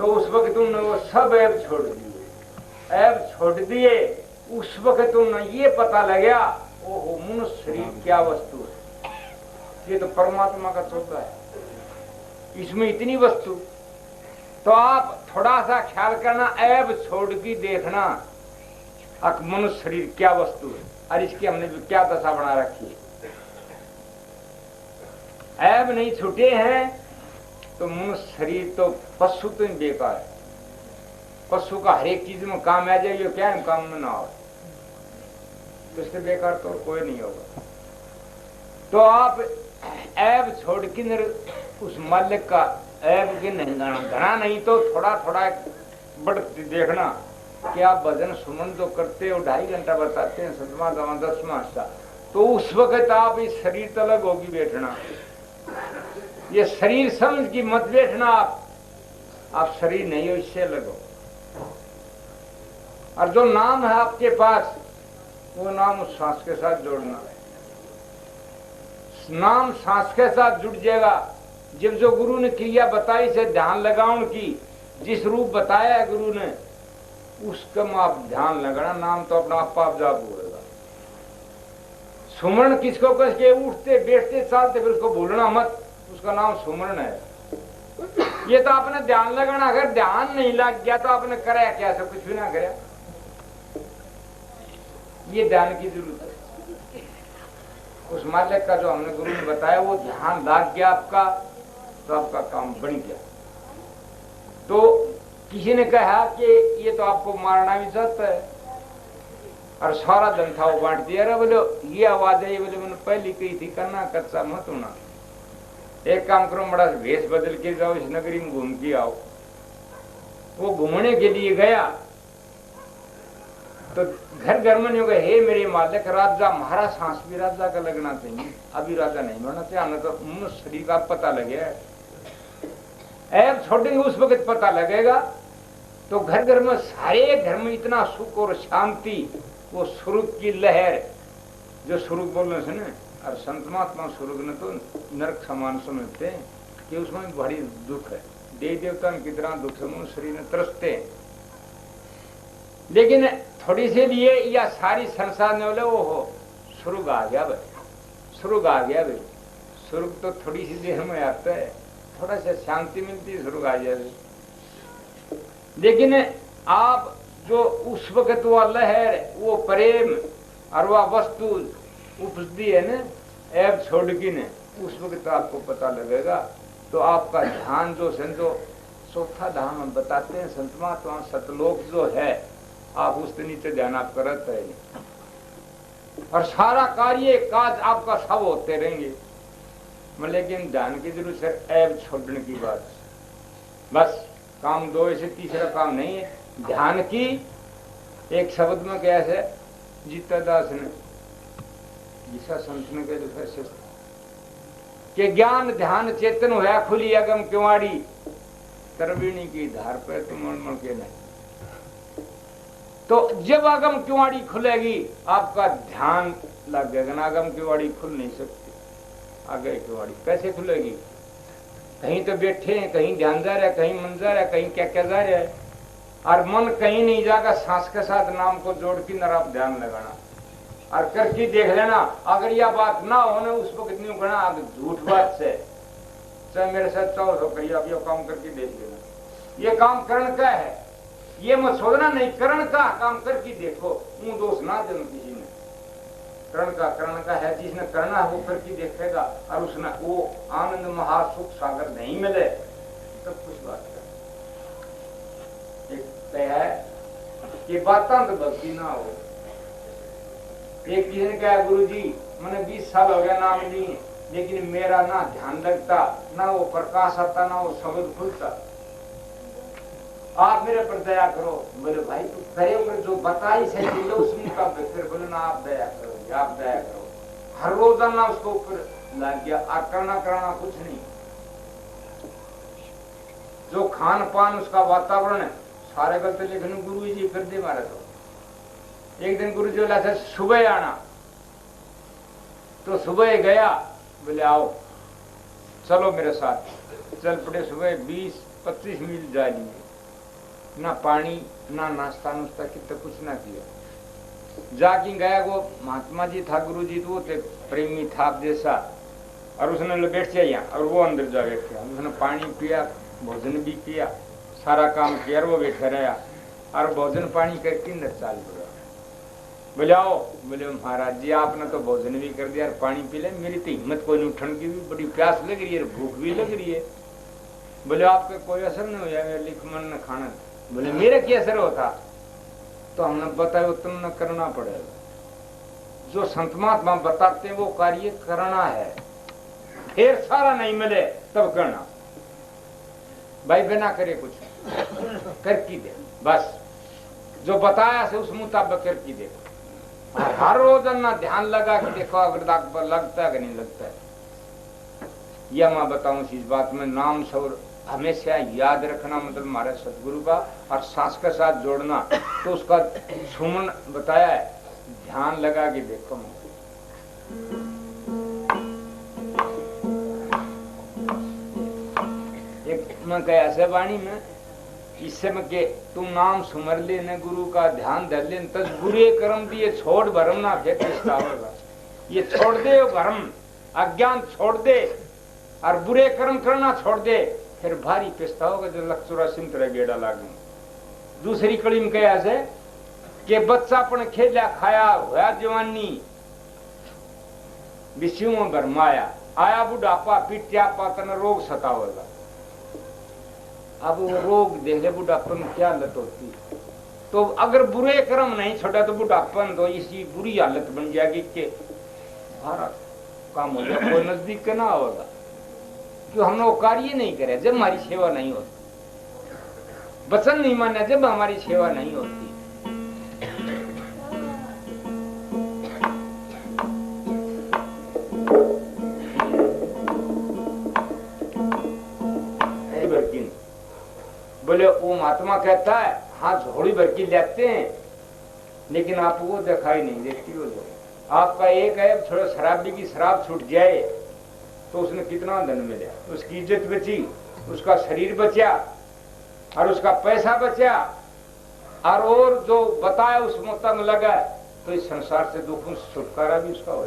तो उस वक्त उन्होंने वो सब ऐब छोड़ दिए। ऐब छोड़ दिए उस वक्त उन्हें ये पता लगा ओहो मनुष्य शरीर क्या वस्तु है, ये तो परमात्मा का तोहफा है, इसमें इतनी वस्तु। तो आप थोड़ा सा ख्याल करना, ऐब छोड़ के देखना मनुष्य शरीर क्या वस्तु है और इसकी हमने क्या दशा बना रखी है। ऐब नहीं छूटे हैं तो मनुष्य शरीर तो पशु तो ही बेकार है। पशु का हर एक चीज में काम आ जाएगी, क्या है काम में ना हो तो इससे बेकार तो कोई नहीं होगा। तो आप ऐब छोड़ के उस मालिक का ऐब के नहीं घना नहीं तो थोड़ा थोड़ा बढ़ते देखना कि आप भजन सुमन तो करते हो, 2.5 घंटा बताते हैं, 7वां 10वां हिस्सा, तो उस वक्त आप इस शरीर तलग होगी बैठना। ये शरीर समझ की मत बैठना, आप शरीर नहीं हो, इससे अलग हो। और जो नाम है आपके पास वो नाम उस सांस के साथ जोड़ना है। नाम सांस के साथ जुड़ जाएगा। जब जो गुरु ने क्रिया बताई से ध्यान लगाउन की, जिस रूप बताया है गुरु ने उसका आप ध्यान लगाना, नाम तो अपना आप जाप होगा। सुमरण किसको कह के उठते बैठते चालते फिर उसको भूलना मत, उसका नाम सुमरण है। ये तो आपने ध्यान लगाना, अगर ध्यान नहीं लग गया तो आपने कराया क्या, सब कुछ भी ना कराया। ये ध्यान की जरूरत है। उस मालिक का जो हमने गुरु ने बताया वो ध्यान लग गया आपका तो आपका काम बन गया। तो किसी ने कहा कि ये तो आपको मारना भी चाहता है और सारा धन था वो बांट दिया। अरे बोलो ये आवाज है, ये बोले मैंने पहले कही थी करना कच्चा मत होना। एक काम करो, बड़ा भेष बदल के जाओ, इस नगरी में घूम के आओ। वो घूमने के लिए गया तो घर घर में नहीं हो गए, हे मेरे मालिक राजा, हमारा सांस भी राजा का लगना चाहिए, अभी राजा नहीं बनना चाहिए, हमें तो मनुष्य शरीर का पता लगे। ऐब छोड़ेंगे उस वक्त पता लगेगा। तो घर घर में सारे घर में इतना सुख और शांति, वो स्वरूप की लहर, जो स्वरूप बोलने से ना, और संत महात्मा स्वरूप ने तो नरक समान समझते हैं कि उसमें बड़ी दुख है। देवी देवता की तरह दुख से मनुष्य शरीर में तरसते हैं। लेकिन थोड़ी से लिए या सारी संसार ने बोले वो हो स्वर्ग आ गया भाई, स्वर्ग आ गया भाई। स्वर्ग तो थोड़ी सी देर में आता है, थोड़ा सा शांति मिलती है, स्वर्ग आ जाए। लेकिन आप जो उस वक्त वो लहर, वो प्रेम और वह वस्तु उपजती है ना, ऐब छोड़ की ने, उस वक्त आपको पता लगेगा। तो आपका ध्यान जो संतो चौथा धाम हम बताते हैं संत महात्मा, सतलोक जो है, आप उसके नीचे ध्यान आप करते हैं और सारा कार्य काज आपका सब होते रहेंगे। लेकिन ध्यान की जरूरत है, ऐब छोड़ने की बात। बस काम दो, ऐसे तीसरा काम नहीं है। ध्यान की एक शब्द में कैसे जीता दास ने जिसा संत ने कहे कि ज्ञान ध्यान चेतन होया खुली अगम क्योंवाड़ी, तरवीणी की धार पे तुम मन के नहीं। तो जब अगम क्योंवाड़ी खुलेगी आपका ध्यान लग गएगा ना। अगम क्योंवाड़ी खुल नहीं सकती, आगे क्योंवाड़ी कैसे खुलेगी? कहीं तो बैठे हैं, कहीं ध्यान जा रहा है, कहीं मन जा रहा है, कहीं क्या क्या जा रहा है, और मन कहीं नहीं जाएगा। सांस के साथ नाम को जोड़ के नर आप ध्यान लगाना और करके देख लेना। अगर यह बात ना हो ना उस वक्त नहीं करना, अगर झूठ बात से चाहे मेरे साथ चाहो तो करिए, आप ये काम करके देख लेना। ये काम करण का है, ये मत सोचना नहीं करण का, काम करके देखो। मुंह दोष ना देना किसी ने, करण का है, जिसने करना है वो करके देखेगा और उसने वो आनंद महासुख सागर नहीं मिले तब कुछ बात कर। एक है कि बातें तो भक्ति ना हो। एक किसी ने कहा गुरु जी मैंने 20 साल हो गया नाम नहीं, लेकिन मेरा ना ध्यान लगता, ना वो प्रकाश आता, ना वो शब्द खुलता, आप मेरे पर दया करो। बोले भाई तू करे जो बताई से उसमें कब, फिर बोले ना आप दया करो, आप दया करो। हर रोजाना उसको ऊपर लग गया, करना कुछ नहीं। जो खान पान उसका वातावरण है सारे गलत लिखने गुरु जी कर दे मारे। तो एक दिन गुरु जी बोला था सुबह आना, तो सुबह गया, बोले आओ चलो मेरे साथ। चल पड़े, सुबह 20-25 मील जा लिए। ना पानी ना नाश्ता नुश्ता कितना कुछ ना किया। जाके गया वो महात्मा जी था, गुरु जी, तो वो थे प्रेमी था आप जैसा, और उसने बैठ जाए यहाँ, और वो अंदर जा बैठ गया। उसने पानी पिया, भोजन भी किया, सारा काम किया, और वो बैठा रहा, और भोजन पानी करके अंदर चाल पड़ा। बोले आओ, बोले महाराज जी आपने तो भोजन भी कर दिया और पानी पी ले, मेरी तो हिम्मत कोई नहीं उठने की, भी बड़ी प्यास लग रही है, भूख भी लग रही है। बोले आपका कोई असर नहीं हुआ मेरे लिख मन न खाना। बोले मेरा क्या असर होता? तो हमने बताया वो तुमने करना पड़ेगा, जो संत महात्मा बताते हैं वो कार्य करना है, फिर सारा नहीं मिले तब करना। भाई बिना करे कुछ करके दे, बस जो बताया से उस मुताबिक करके देखो। हर रोज ना ध्यान लगा कि देखो अगर लगता है कि नहीं लगता है। यह मैं बताऊं इस बात में नाम सौर हमेशा याद रखना, मतलब हमारे सतगुरु का, और सांस के साथ जोड़ना। तो उसका सुमन बताया है, ध्यान लगा के देखो। एक मैं कह ऐसे वाणी में इससे में के तू नाम सुमर ले न गुरु का ध्यान धर ले, तज बुरे कर्म दिए छोड़ भरम ना फिर पछतावेगा। ये छोड़ दे भरम, अज्ञान छोड़ दे और बुरे कर्म करना छोड़ दे, फिर भारी पछताओगे जो लख 84 तरह गेड़ा लागू। दूसरी कड़ी में कहा ऐसे कि बच्चापन खेला खाया हुआ जवानी विषयों में भरमाया, आया बुढ़ापा पिटिया पातन रोग सतावेगा। अब वो रोग देख ले बुढ़ापन क्या हालत होती। तो अगर बुरे कर्म नहीं छोड़ा तो बुढ़ापन तो इसी बुरी हालत बन जाएगी कि हमारा काम हो जाए, कोई नजदीक का ना होगा, क्यों हमने वो कार्य नहीं करे जब हमारी सेवा नहीं होती, वचन नहीं माना जब हमारी सेवा नहीं होती। बोले वो महात्मा कहता है हाँ झोड़ी भर की लेते हैं, लेकिन आपको वो दिखाई नहीं देती। वो आपका एक है थोड़ा शराबी की शराब छूट जाए तो उसने कितना धन मिला, उसकी इज्जत बची, उसका शरीर बचा और उसका पैसा बचा, और जो बताया उस मुद्दा में लगा तो इस संसार से दुखों से छुटकारा भी उसका हो।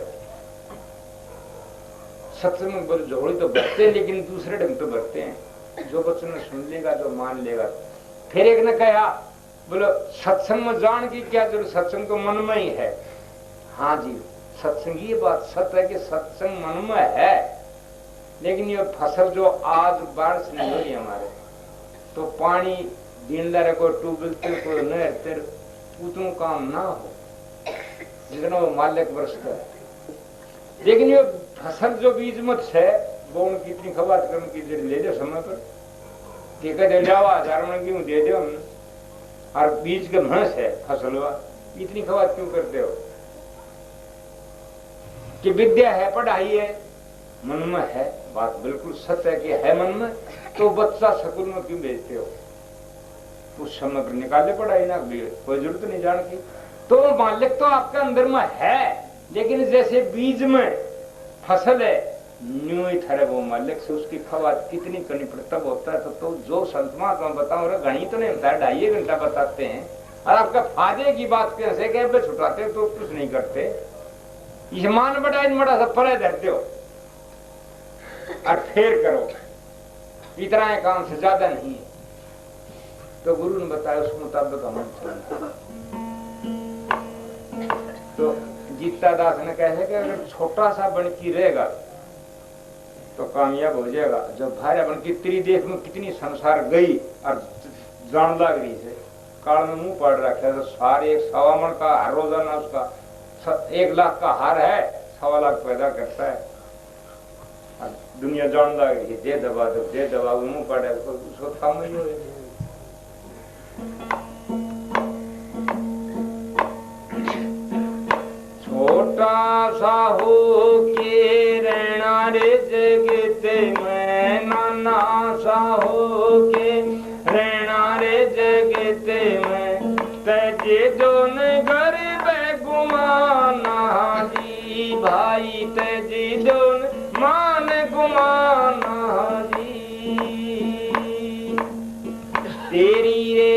सत्संग में झोड़ी तो भरते हैं लेकिन दूसरे ढंग तो भरते हैं, जो बच्चों सुन लेगा जो मान लेगा। फिर एक ने कहा बोलो सत्संग में जान की क्या जरूरत, सत्संग तो मन में ही है। हाँ जी सत्संग ये बात सत्य है कि सत्संग मन में है, लेकिन ये फसल जो आज बारिश नहीं हो रही हमारे तो पानी दिन को ट्यूबवेल को नहर उतना काम ना हो जितना वो मालिक बरसता है। लेकिन ये फसल जो बीज मत है वो उनकी इतनी खबर करने की जरूरत ले दो समय पर, ठीक है दे जाओ 1000 मन क्यों दे दो, और बीज के भैंस है फसल हुआ, इतनी खबर क्यों करते हो? कि विद्या है पढ़ाई है मन में है, बात बिल्कुल सत्य है कि है मन में, तो बच्चा स्कूल में क्यों भेजते हो? उस समय पर निकाले पढ़ाई ना, कोई जरूरत नहीं जान की। तो मालिक तो आपके अंदर में है, लेकिन जैसे बीज में फसल है न्यू ही ठहरे वो मालिक से उसकी खबर कितनी करनी पड़ती तब होता है। तो जो संत महात्मा बताओ रे घनी तो नहीं होता है, 2.5 घंटा बताते हैं और आपका फायदे की बात कैसे कह छुटाते तो कुछ नहीं करते। ईमान बड़ा बड़ा सब परे धरते हो और फेर करो, इतना है काम से ज्यादा नहीं है। तो गुरु ने बताया उस मुताबिक हम चलना। तो गीता दास ने कहे कि अगर छोटा सा बनकी रहेगा तो कामयाब हो जाएगा। जब भारी बनकी तेरी देख में कितनी संसार गई और जान लग रही से काल में मुंह पड़ रखा तो सारे 1.25 मन का हर रोजाना उसका 1 लाख का हार है, 1.25 लाख पैदा करता है। दुनिया जान लग रही है दे दबा दो दे दबा, मुंह पड़े उसको काम ही हो। छोटा सा हो के रहना रे जगत में, नाना सा हो के रहना रे जगत में, तजे जोन घर गुमाना जी भाई, तजे जोन मान गुमाना जी। तेरी रे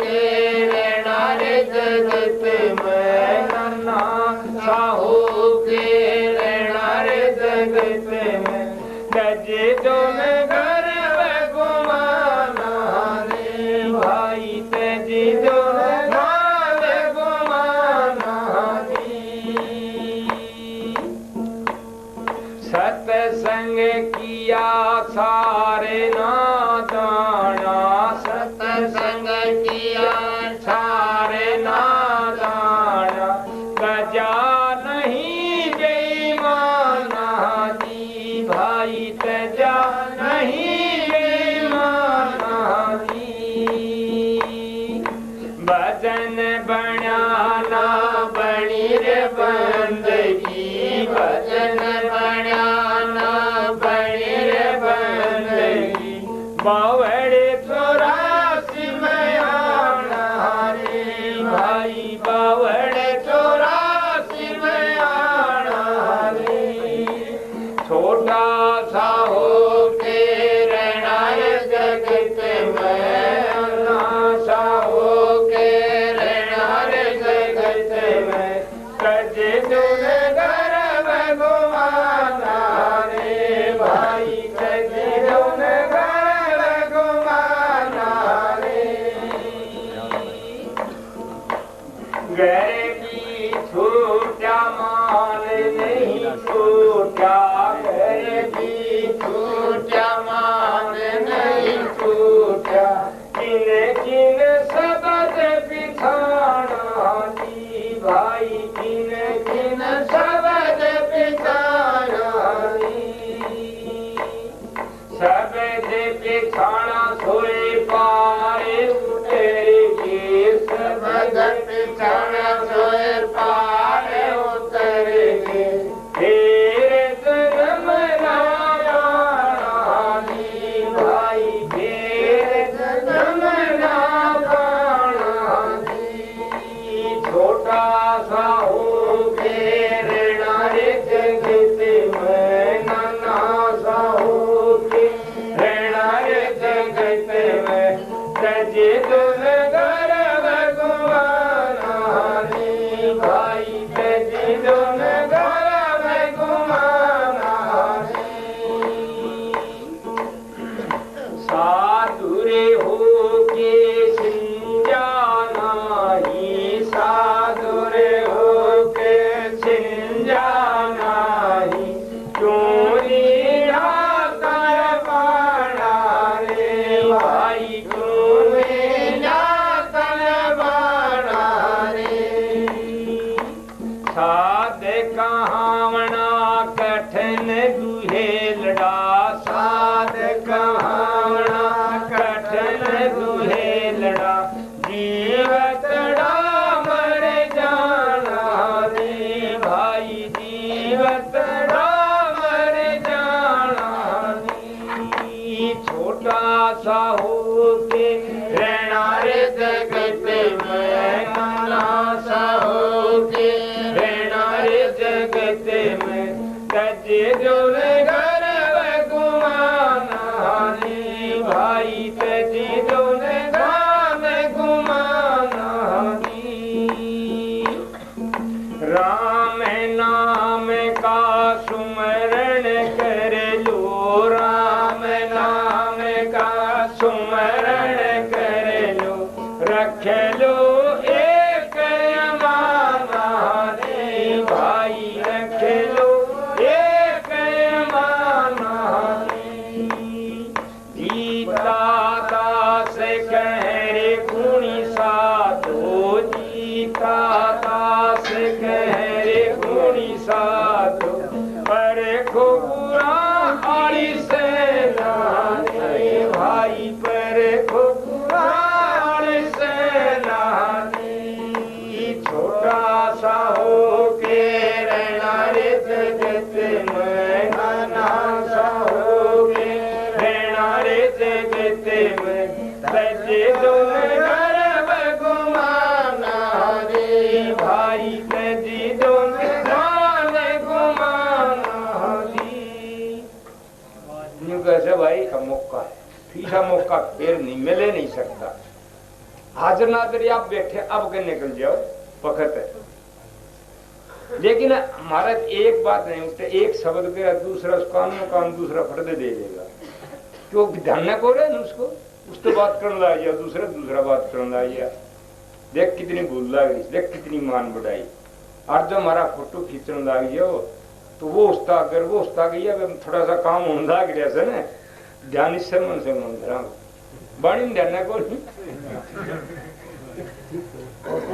के रहना रे जगत में, नाना साहू के रहना रे जगत में, तजे जो मैं घर घुमाना रे भाई, तजे जो माल घुमाना रे। सत्संग किया सारे नादाना, सत्संग किया सारे नादाना, गजा नहीं बेईमाना जी भाई, तजा नहीं बेईमाना जी। भजन बनाना बनी रे बंदगी, भजन बनाना बनी रे बंदगी, बावड़े 84 में आना रे भाई, बावड़े 84 में आना रे। छोटा सा हो के रहना रे जगत में, ना सा हो के रहना रे जगत में, कजे तुझे घर घुमाना रे भाई, कजे तुझे घर घुमाना रे। घर की छूटा मान नहीं छूटा, घर की छूटा मान नहीं छूटा, किन किन सबद बिछाना जी भाई, किन किन सबद बिछाना जी। सबद बिछाना सोए पारे उतरेगे, सबद बिछाना सोए पारे उतरेगे, तेरे जन्म लाया जी भाई, तेरे जन्म लाया जी। छोटा सा हो के रहना रे जगत में, नाना सा हो के रहना रे जगत में, तजे तुम घर घुमाना रे भाई, तजे तुम घर घुमाना रे। साधुरे हो के सिंजाना ही, साधुरे हो के सिंजाना ही, चोरी कर बाड़ा रे भाई, चोरी कर बाड़ा रे। साध कहावना कठिन दुहेलड़ा, साध कहावना कठिन दुहेलड़ा, जीवतड़ा मर जाना रे भाई, जीवतड़ा मर जाना रे। छोटा सा हो के रहना रे जगत में, नाना सा हो के रहना रे जगत में, तजे जो घर घुमाना रे भाई, तजे जो घर घुमाना रे। राम नाम का सुमरण कर लो, राम नाम का सुमरण कर लो, रख लो एक अमाना रे भाई, रख लो एक अमाना रे। गीता दास कह रे गुणी साधो, गीता दास कह रे गुणी साधो, पर को बुरा आड़ी से रे भाई, पर को बुरा आड़ी से रे। छोटा सा हो के रहना रे जगत में, नाना सा हो के रहना रे जगत में, तजे जो घर घुमाना रे भाई, तजे जो घुमाना रे। कैसे भाई का मौका है, पीछा मौका फिर नहीं मिले नहीं सकता। हाजिर नाजिर आप बैठे अब के निकल जाओ वक्त है। लेकिन हमारा एक बात नहीं, उससे एक शब्द के दूसरा कान में कान दूसरा फर्द दे देगा, क्यों ध्यान न को रहे ना उसको, उस तो बात करने लग गया, दूसरा बात करने लग गया। देख कितनी भूल लग रही, देख कितनी मान बढ़ाई। और जो हमारा फोटो खींचने लग गया तो वो उस्ताद अगर वो उस्ताद गया थोड़ा सा काम होने लग गया से ना, ध्यान इससे मन से मन धरा बाणी में ध्यान को नहीं,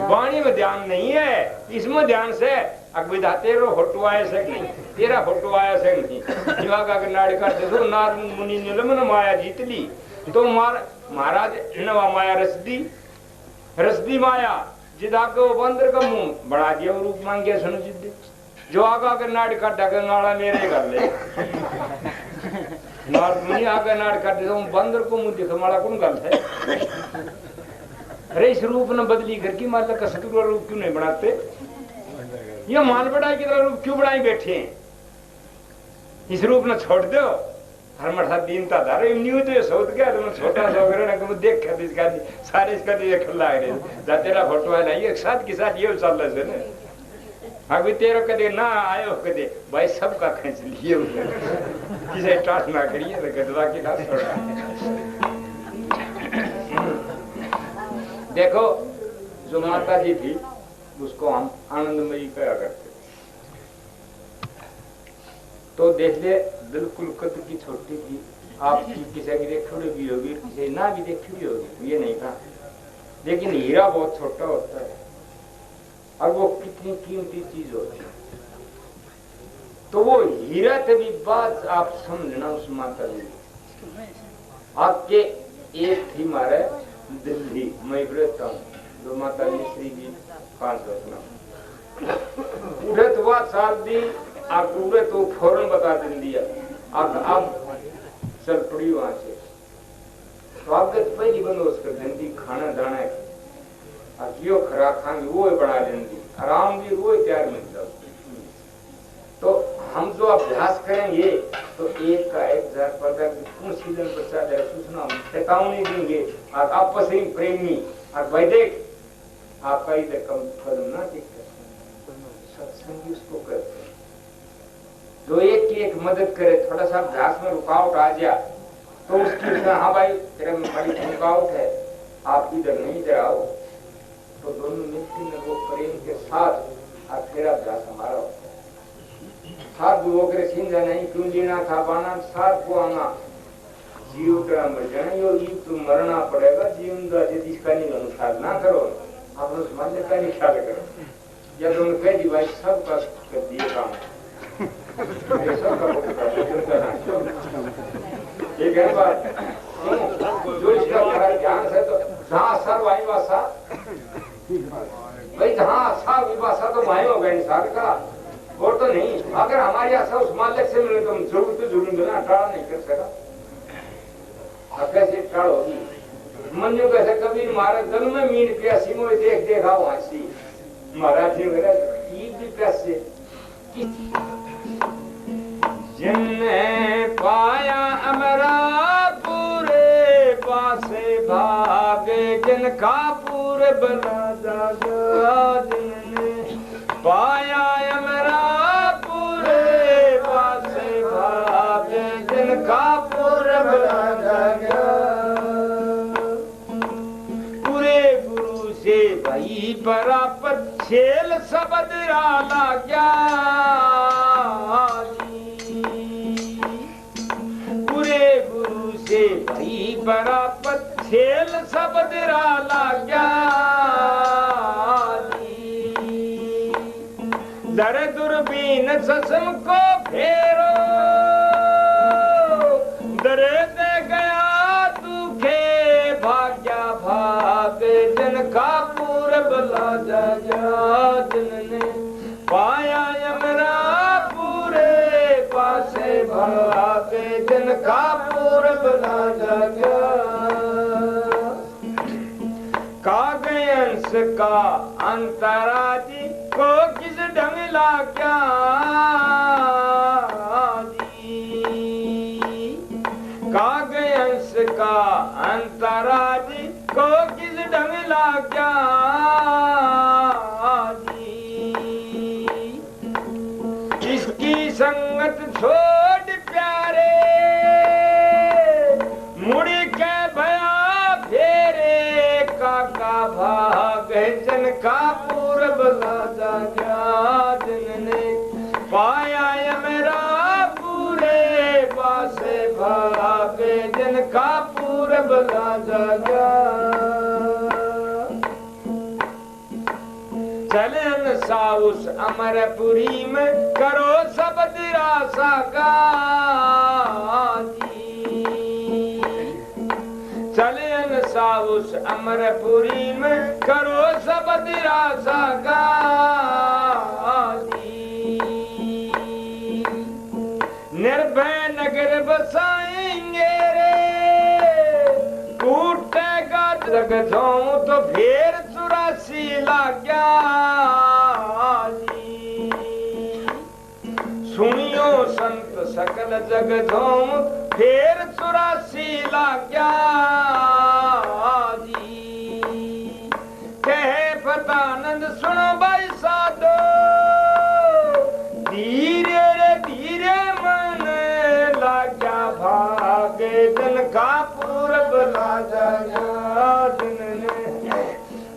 वाणी में ध्यान नहीं है, इसमें ध्यान से अकबिदा तेरा फोटो आया से नहीं, तेरा फोटो आया से नहीं। जीवागा के नाड़ कर देखो नार मुनि ने मन माया जीत ली तो महाराज नवा माया रसदी माया जिदा को बंदर का मुंह बना दिया रूप मांग गया सुनो जिद्दे जो आगा के नाड़ काट के नाड़ा मेरे कर ले नार मुनि आगे नाड़ काट दे तो बंदर को मुंह दिखा माड़ा कौन गल है। अरे इस रूप ने बदली करके मतलब कसतूरा रूप क्यों नहीं बनाते, ये मान बढ़ाई की तरह रूप क्यों बढ़ाई बैठे हैं, इस रूप ने छोड़ दो। हर मठा दीनता था अरे न्यू तो सोच गया तो छोटा सा करे ना कि देख कर इसका सारे इसका ये खिला रहे जा तेरा फोटो है ना ये साथ के साथ ये चल रहे थे ना अभी तेरा कदे ना आयो कदे भाई सबका खींच लिए किसे टाट ना करिए तो गदवा की ना छोड़ा। देखो जो माता जी थी उसको हम आनंदमयी कहा करते, तो देख ले बिल्कुल कद की छोटी थी, आपकी किसी की देखी भी होगी किसी ना भी देखी भी होगी ये नहीं कहा, लेकिन हीरा बहुत छोटा होता है और वो कितनी कीमती चीज होती है। तो वो हीरा से भी बात आप समझना उस माता जी आपके एक थी मारे दिल्ली मैं रहता हूँ जो माता जी श्री जी 5 उड़े तो बात साल दी आप उड़े तो फौरन बता दिन दिया अब चल पड़ी वहां से तो आपके पहली बंदोबस्त कर देंगी खाना दाना क्यों खरा खाएंगे वो बना देंगी आराम भी वो तैयार मिल जाओ। तो हम जो अभ्यास करेंगे तो एक का 1000 पता कौन सीजन पर चल जाए सूचना चेतावनी देंगे और आपस में प्रेमी और वैदिक आपका इधर कम फल ना दिखता सत्संगी उसको करते हैं जो एक की एक मदद करे, थोड़ा सा अभ्यास में रुकावट आ जाए तो उसकी हाँ भाई तेरे में बड़ी रुकावट है आप इधर नहीं इधर आओ, तो दोनों मिलती में वो प्रेम के साथ और फिर अभ्यास हमारा होता है। साथ वो करे सीधा नहीं क्यों जीना था पाना साथ को आना जीव का मर जाए यो जीव तो मरना पड़ेगा जीवन का यदि इसका नहीं अनुसार ना करो आप उस मंदिर का नहीं ख्याल करो या तो उन्हें कह दी भाई सब का कर दिए काम ठीक है बात जो इसका ध्यान से तो जहाँ सर्व आई वासा भाई जहाँ आशा विवासा तो माय होगा इंसान का और तो नहीं, अगर हमारी आशा उस मालिक से मिले तो हम जरूर तो जरूर ना टाड़ा नहीं कर सका कैसे टाड़ होगी मनु कैसे कभी महाराज जन्म में मीन प्यासी मोह देख देखा वहां सी महाराज जी मेरा ईद भी प्यासे जिन्हें पाया अमरा पूरे पासे भागे जिनका पूरे बना जागा जिन्हें पाया अमरा पूरे पासे भागे जिनका पूरे बना जागा पूरे गुरु से भाई बराबर छेल सबदरा लाग्या से भाई बराबर खेल सब दिरा लाग्या दर दूरबीन ससम को फेरो दरे दे गया दुखे भाग्या भाग जिनका पूरब ला जा जिनने पाया यमरा पूरे पासे भाग जिनका कागयंस का अंतराजी को किस ढंग लाग्या कागयंस का अंतराजी को किस ढंग लाग्या इसकी संगत छोड़ प्यारे मुड़ के भया फेरे काका भाग जन का पूरब राजा जनने पाया मेरा पूरे पासे भाग जन का पूरब राजा चलन साउस अमरपुरी में करो सब दिरासा गाजी चलन साउस अमरपुरी में करो सब दिरासा गाजी निर्भय नगर बसाएंगे रे टूटेगा जग जाऊं तो फिर 84 लाग्या सुनियो संत सकल जग धोम फिर 84 लाग्या कहे फतानंद सुनो भाई साधो धीरे रे धीरे मन लाग्या भागे जन का पूरब राजा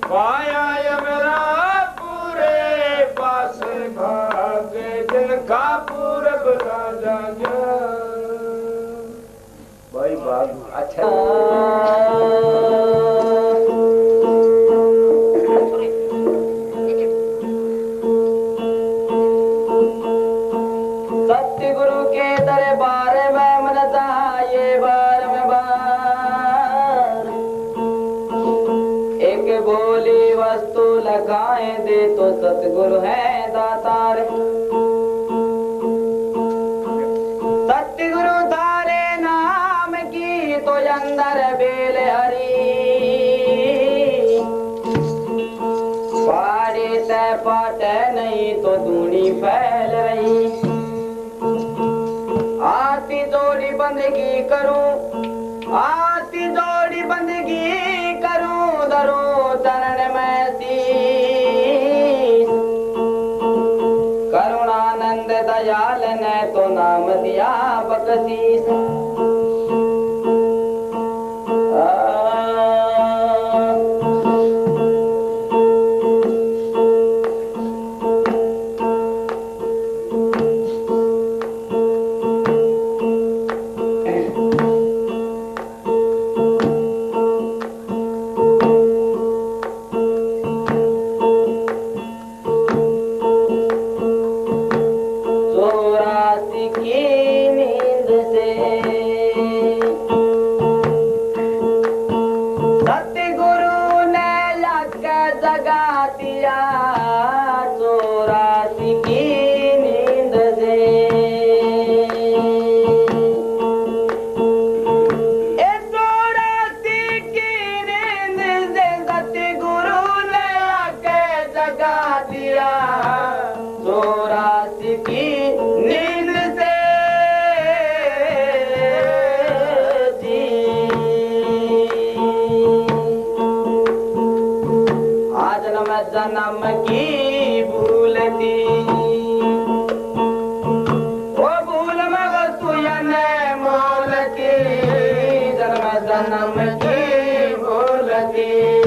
पाया मेरा पूरे पास भागे जन का पूरब राजा भाई बाबू अच्छा सतगुरु के दरबार में मन चाहिए बार में बार एक बोली वस्तु लगाए दे तो सतगुरु है दातार सतगुरु तारे नाम की तो अंदर बेल हरी पाड़े ते पाटे नहीं तो दूनी फैल रही आती जोड़ी बंदगी करूं आती जोड़ी बंदगी करूं दरो चरण में शीश करुणानंद दयाल ने तो नाम दिया बख्शीश जन्म की भूल थी वो भूल में वस्तु मोल की जन्म की भूल थी